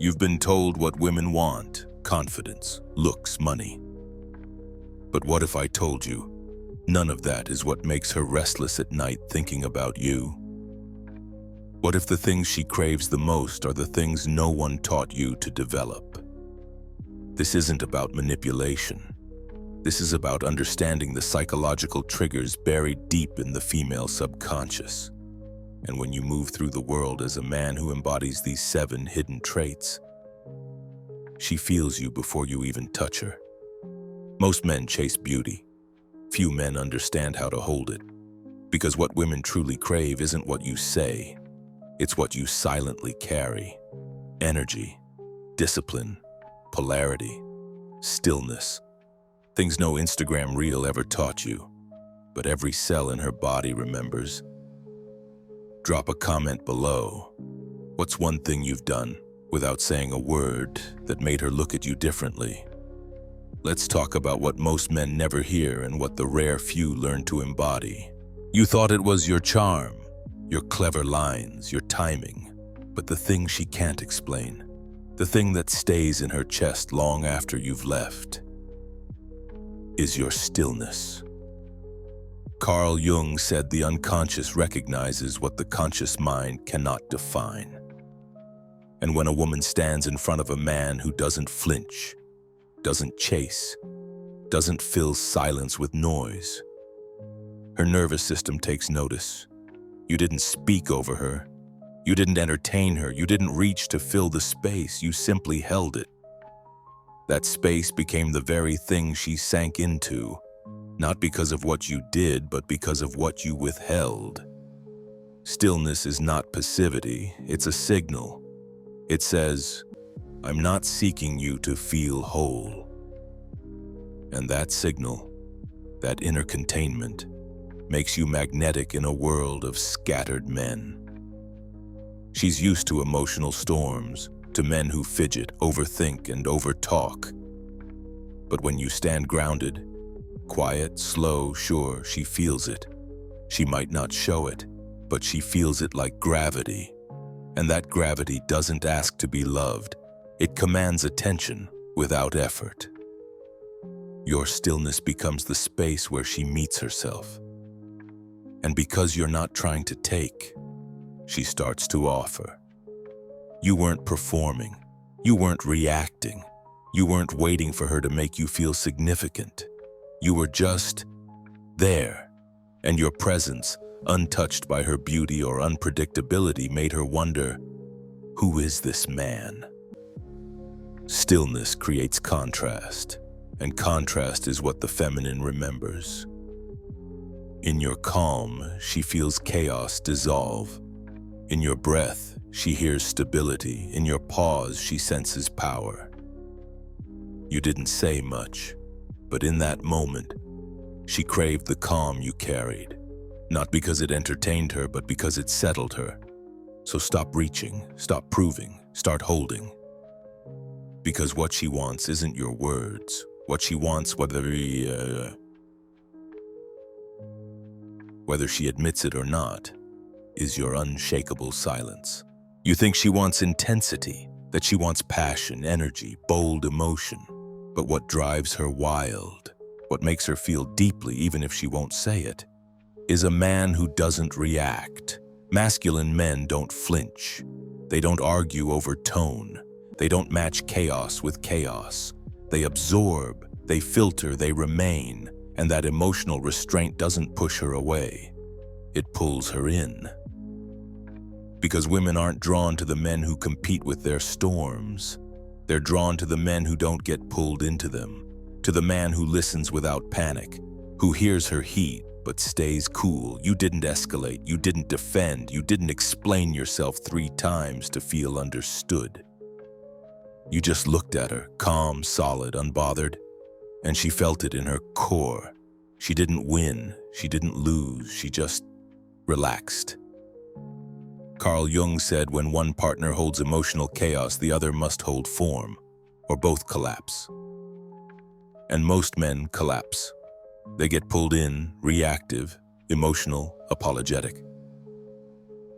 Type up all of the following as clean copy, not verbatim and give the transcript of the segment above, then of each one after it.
You've been told what women want: confidence, looks, money. But what if I told you none of that is what makes her restless at night thinking about you? What if the things she craves the most are the things no one taught you to develop? This isn't about manipulation. This is about understanding the psychological triggers buried deep in the female subconscious. And when you move through the world as a man who embodies these 7 hidden traits, she feels you before you even touch her. Most men chase beauty. Few men understand how to hold it. Because what women truly crave isn't what you say, it's what you silently carry. Energy, discipline, polarity, stillness. Things no Instagram reel ever taught you, but every cell in her body remembers. Drop a comment below. What's one thing you've done, without saying a word, that made her look at you differently? Let's talk about what most men never hear and what the rare few learn to embody. You thought it was your charm, your clever lines, your timing, but the thing she can't explain, the thing that stays in her chest long after you've left, is your stillness. Carl Jung said the unconscious recognizes what the conscious mind cannot define. And when a woman stands in front of a man who doesn't flinch, doesn't chase, doesn't fill silence with noise, her nervous system takes notice. You didn't speak over her. You didn't entertain her. You didn't reach to fill the space. You simply held it. That space became the very thing she sank into, not because of what you did, but because of what you withheld. Stillness is not passivity, it's a signal. It says, I'm not seeking you to feel whole. And that signal, that inner containment, makes you magnetic in a world of scattered men. She's used to emotional storms, to men who fidget, overthink, and overtalk. But when you stand grounded, quiet, slow, sure, she feels it. She might not show it, but she feels it like gravity. And that gravity doesn't ask to be loved. It commands attention without effort. Your stillness becomes the space where she meets herself. And because you're not trying to take, she starts to offer. You weren't performing. You weren't reacting. You weren't waiting for her to make you feel significant. You were just there, and your presence, untouched by her beauty or unpredictability, made her wonder, who is this man? Stillness creates contrast, and contrast is what the feminine remembers. In your calm, she feels chaos dissolve. In your breath, she hears stability. In your pause, she senses power. You didn't say much, but in that moment, she craved the calm you carried. Not because it entertained her, but because it settled her. So stop reaching, stop proving, start holding. Because what she wants isn't your words. What she wants, whether she admits it or not, is your unshakable silence. You think she wants intensity, that she wants passion, energy, bold emotion. But what drives her wild, what makes her feel deeply even if she won't say it, is a man who doesn't react. Masculine men don't flinch. They don't argue over tone. They don't match chaos with chaos. They absorb, they filter, they remain, and that emotional restraint doesn't push her away. It pulls her in. Because women aren't drawn to the men who compete with their storms. They're drawn to the men who don't get pulled into them, to the man who listens without panic, who hears her heat but stays cool. You didn't escalate, you didn't defend, you didn't explain yourself 3 times to feel understood. You just looked at her, calm, solid, unbothered, and she felt it in her core. She didn't win, she didn't lose, she just relaxed. Carl Jung said when one partner holds emotional chaos, the other must hold form, or both collapse. And most men collapse. They get pulled in, reactive, emotional, apologetic.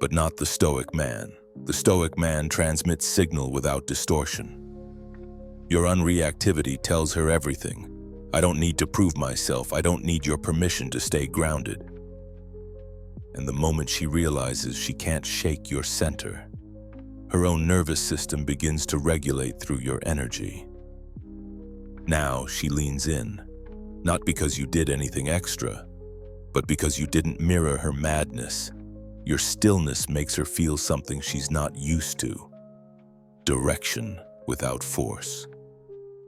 But not the Stoic man. The Stoic man transmits signal without distortion. Your unreactivity tells her everything. I don't need to prove myself. I don't need your permission to stay grounded. And the moment she realizes she can't shake your center, her own nervous system begins to regulate through your energy. Now she leans in, not because you did anything extra, but because you didn't mirror her madness. Your stillness makes her feel something she's not used to. Direction without force.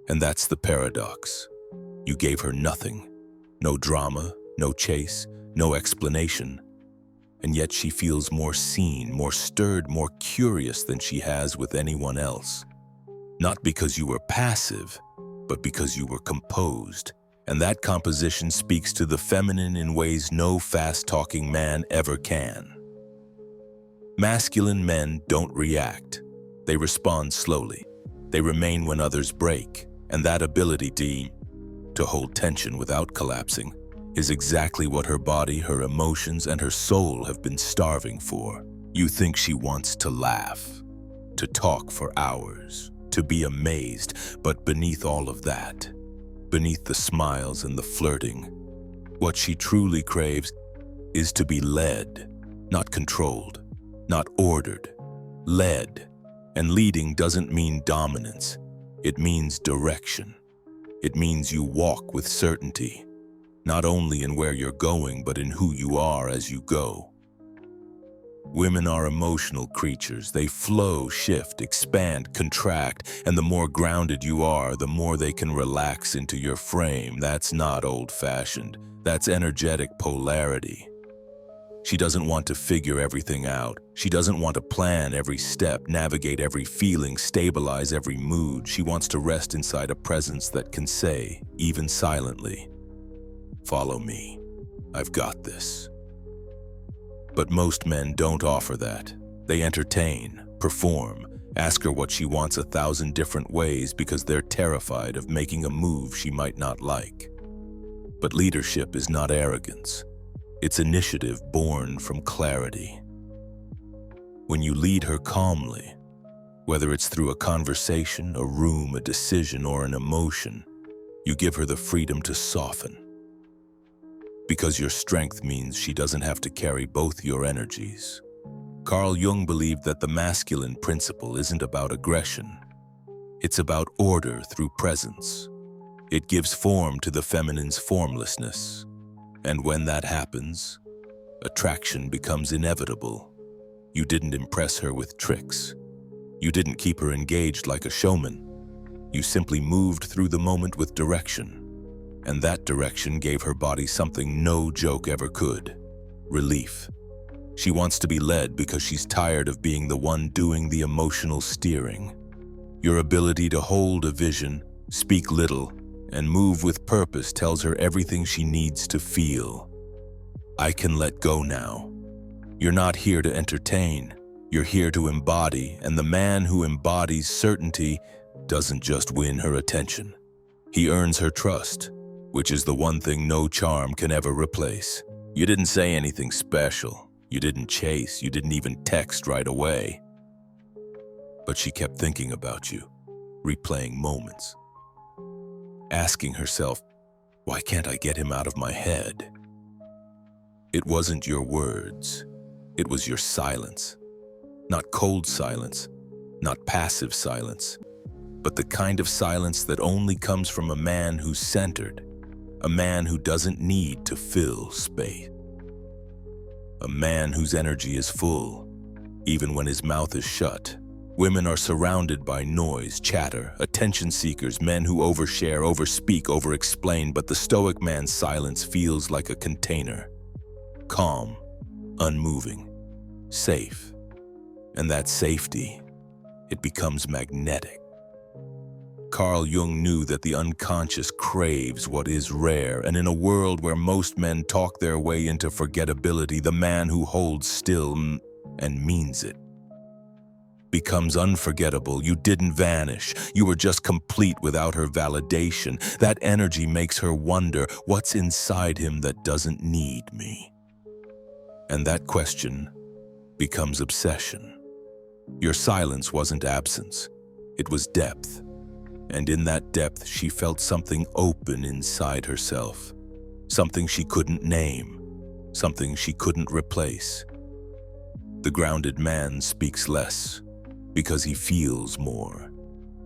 And that's the paradox. You gave her nothing. No drama, no chase, no explanation. And yet she feels more seen, more stirred, more curious than she has with anyone else. Not because you were passive, but because you were composed. And that composition speaks to the feminine in ways no fast-talking man ever can. Masculine men don't react. They respond slowly. They remain when others break. And that ability to hold tension without collapsing is exactly what her body, her emotions, and her soul have been starving for. You think she wants to laugh, to talk for hours, to be amazed, but beneath all of that, beneath the smiles and the flirting, what she truly craves is to be led, not controlled, not ordered, led. And leading doesn't mean dominance. It means direction. It means you walk with certainty, not only in where you're going, but in who you are as you go. Women are emotional creatures. They flow, shift, expand, contract, and the more grounded you are, the more they can relax into your frame. That's not old-fashioned. That's energetic polarity. She doesn't want to figure everything out. She doesn't want to plan every step, navigate every feeling, stabilize every mood. She wants to rest inside a presence that can say, even silently, "Follow me. I've got this." But most men don't offer that. They entertain, perform, ask her what she wants 1,000 different ways because they're terrified of making a move she might not like. But leadership is not arrogance. It's initiative born from clarity. When you lead her calmly, whether it's through a conversation, a room, a decision, or an emotion, you give her the freedom to soften. Because your strength means she doesn't have to carry both your energies. Carl Jung believed that the masculine principle isn't about aggression. It's about order through presence. It gives form to the feminine's formlessness. And when that happens, attraction becomes inevitable. You didn't impress her with tricks. You didn't keep her engaged like a showman. You simply moved through the moment with direction. And that direction gave her body something no joke ever could: relief. She wants to be led because she's tired of being the one doing the emotional steering. Your ability to hold a vision, speak little, and move with purpose tells her everything she needs to feel. I can let go now. You're not here to entertain. You're here to embody, and the man who embodies certainty doesn't just win her attention. He earns her trust, which is the one thing no charm can ever replace. You didn't say anything special. You didn't chase. You didn't even text right away. But she kept thinking about you, replaying moments, asking herself, why can't I get him out of my head? It wasn't your words. It was your silence. Not cold silence, not passive silence, but the kind of silence that only comes from a man who's centered, a man who doesn't need to fill space, a man whose energy is full, even when his mouth is shut. Women are surrounded by noise, chatter, attention seekers, men who overshare, overspeak, overexplain, but the Stoic man's silence feels like a container. Calm, unmoving, safe. And that safety, it becomes magnetic. Carl Jung knew that the unconscious craves what is rare, and in a world where most men talk their way into forgettability, the man who holds still and means it becomes unforgettable. You didn't vanish. You were just complete without her validation. That energy makes her wonder, what's inside him that doesn't need me? And that question becomes obsession. Your silence wasn't absence, it was depth. And in that depth, she felt something open inside herself. Something she couldn't name, something she couldn't replace. The grounded man speaks less because he feels more.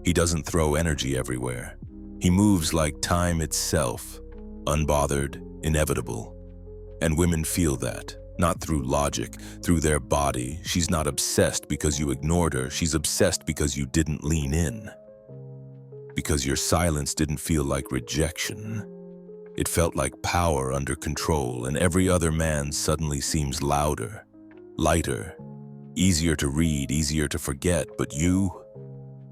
He doesn't throw energy everywhere. He moves like time itself, unbothered, inevitable. And women feel that, not through logic, through their body. She's not obsessed because you ignored her. She's obsessed because you didn't lean in. Because your silence didn't feel like rejection. It felt like power under control, and every other man suddenly seems louder, lighter, easier to read, easier to forget. But you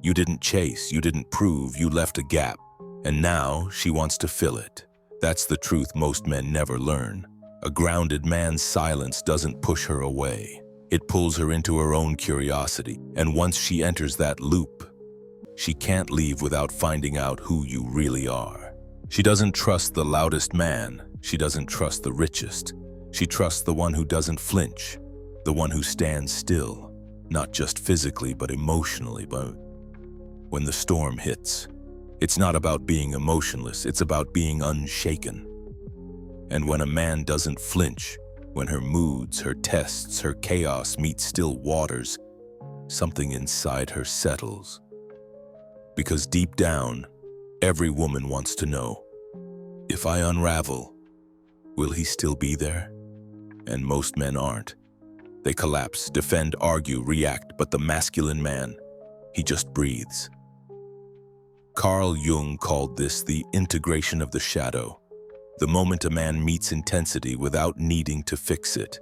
didn't chase, you didn't prove, you left a gap. And now she wants to fill it. That's the truth most men never learn. A grounded man's silence doesn't push her away. It pulls her into her own curiosity. And once she enters that loop, she can't leave without finding out who you really are. She doesn't trust the loudest man. She doesn't trust the richest. She trusts the one who doesn't flinch, the one who stands still, not just physically but emotionally. But when the storm hits, it's not about being emotionless, it's about being unshaken. And when a man doesn't flinch, when her moods, her tests, her chaos meet still waters, something inside her settles. Because deep down, every woman wants to know, if I unravel, will he still be there? And most men aren't. They collapse, defend, argue, react, but the masculine man, he just breathes. Carl Jung called this the integration of the shadow, the moment a man meets intensity without needing to fix it,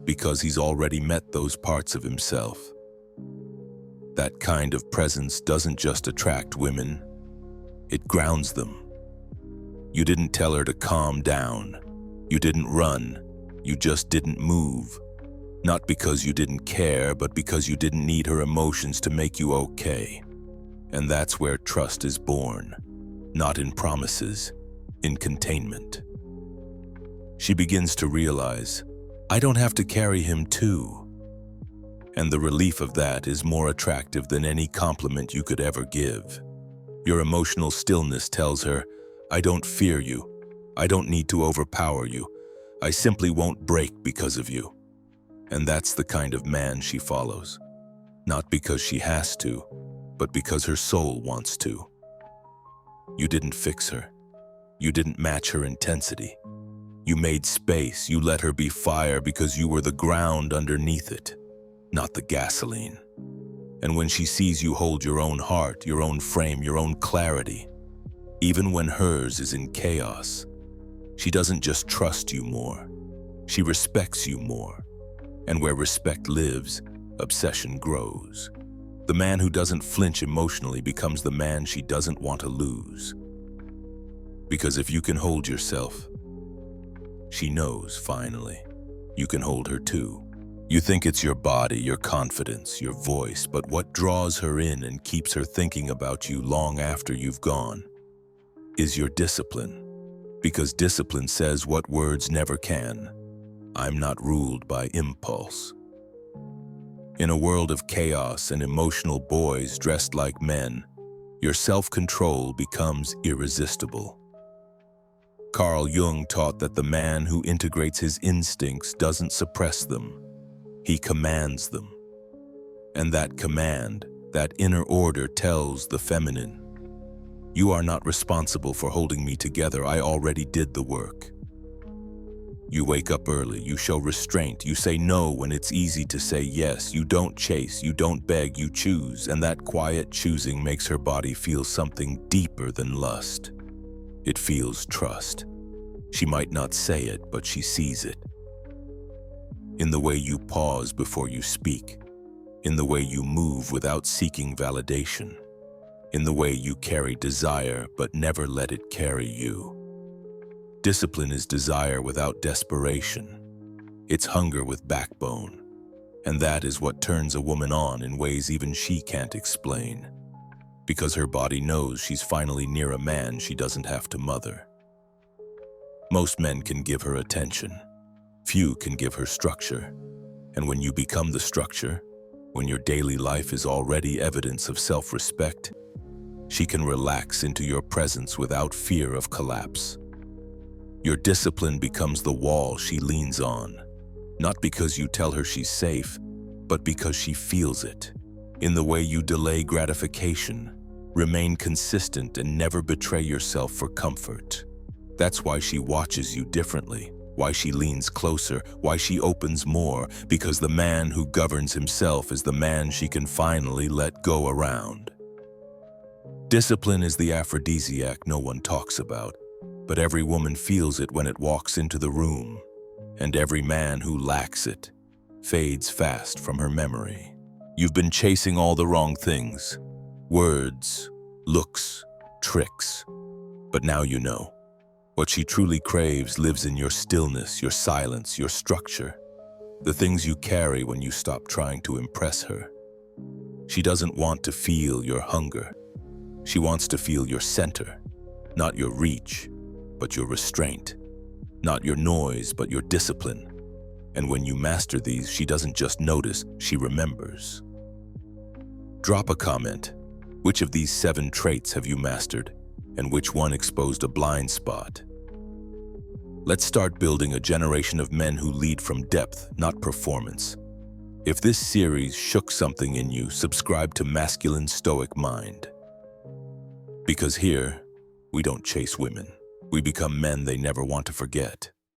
because he's already met those parts of himself. That kind of presence doesn't just attract women, it grounds them. You didn't tell her to calm down. You didn't run. You just didn't move. Not because you didn't care, but because you didn't need her emotions to make you okay. And that's where trust is born, not in promises, in containment. She begins to realize, I don't have to carry him too. And the relief of that is more attractive than any compliment you could ever give. Your emotional stillness tells her, I don't fear you. I don't need to overpower you. I simply won't break because of you. And that's the kind of man she follows. Not because she has to, but because her soul wants to. You didn't fix her. You didn't match her intensity. You made space. You let her be fire because you were the ground underneath it, not the gasoline. And when she sees you hold your own heart, your own frame, your own clarity, even when hers is in chaos, she doesn't just trust you more, she respects you more. And where respect lives, obsession grows. The man who doesn't flinch emotionally becomes the man she doesn't want to lose. Because if you can hold yourself, she knows finally, you can hold her too. You think it's your body, your confidence, your voice, but what draws her in and keeps her thinking about you long after you've gone is your discipline. Because discipline says what words never can. I'm not ruled by impulse. In a world of chaos and emotional boys dressed like men, your self-control becomes irresistible. Carl Jung taught that the man who integrates his instincts doesn't suppress them. He commands them. And that command, that inner order tells the feminine, you are not responsible for holding me together. I already did the work. You wake up early, you show restraint, you say no when it's easy to say yes, you don't chase, you don't beg, you choose, and that quiet choosing makes her body feel something deeper than lust. It feels trust. She might not say it, but she sees it. In the way you pause before you speak, in the way you move without seeking validation, in the way you carry desire but never let it carry you. Discipline is desire without desperation. It's hunger with backbone. And that is what turns a woman on in ways even she can't explain. Because her body knows she's finally near a man she doesn't have to mother. Most men can give her attention. Few can give her structure. And when you become the structure, When your daily life is already evidence of self-respect, she can relax into your presence without fear of collapse. Your discipline becomes the wall she leans on, not because you tell her she's safe, but because she feels it. In the way you delay gratification, remain consistent, and never betray yourself for comfort. That's why she watches you differently, why she leans closer, why she opens more, because the man who governs himself is the man she can finally let go around. Discipline is the aphrodisiac no one talks about, but every woman feels it when it walks into the room, and every man who lacks it fades fast from her memory. You've been chasing all the wrong things: words, looks, tricks. But now you know. What she truly craves lives in your stillness, your silence, your structure, the things you carry when you stop trying to impress her. She doesn't want to feel your hunger. She wants to feel your center, not your reach, but your restraint, not your noise, but your discipline. And when you master these, she doesn't just notice, she remembers. Drop a comment. Which of these 7 traits have you mastered, and which one exposed a blind spot? Let's start building a generation of men who lead from depth, not performance. If this series shook something in you, subscribe to Masculine Stoic Mind. Because here, we don't chase women. We become men they never want to forget.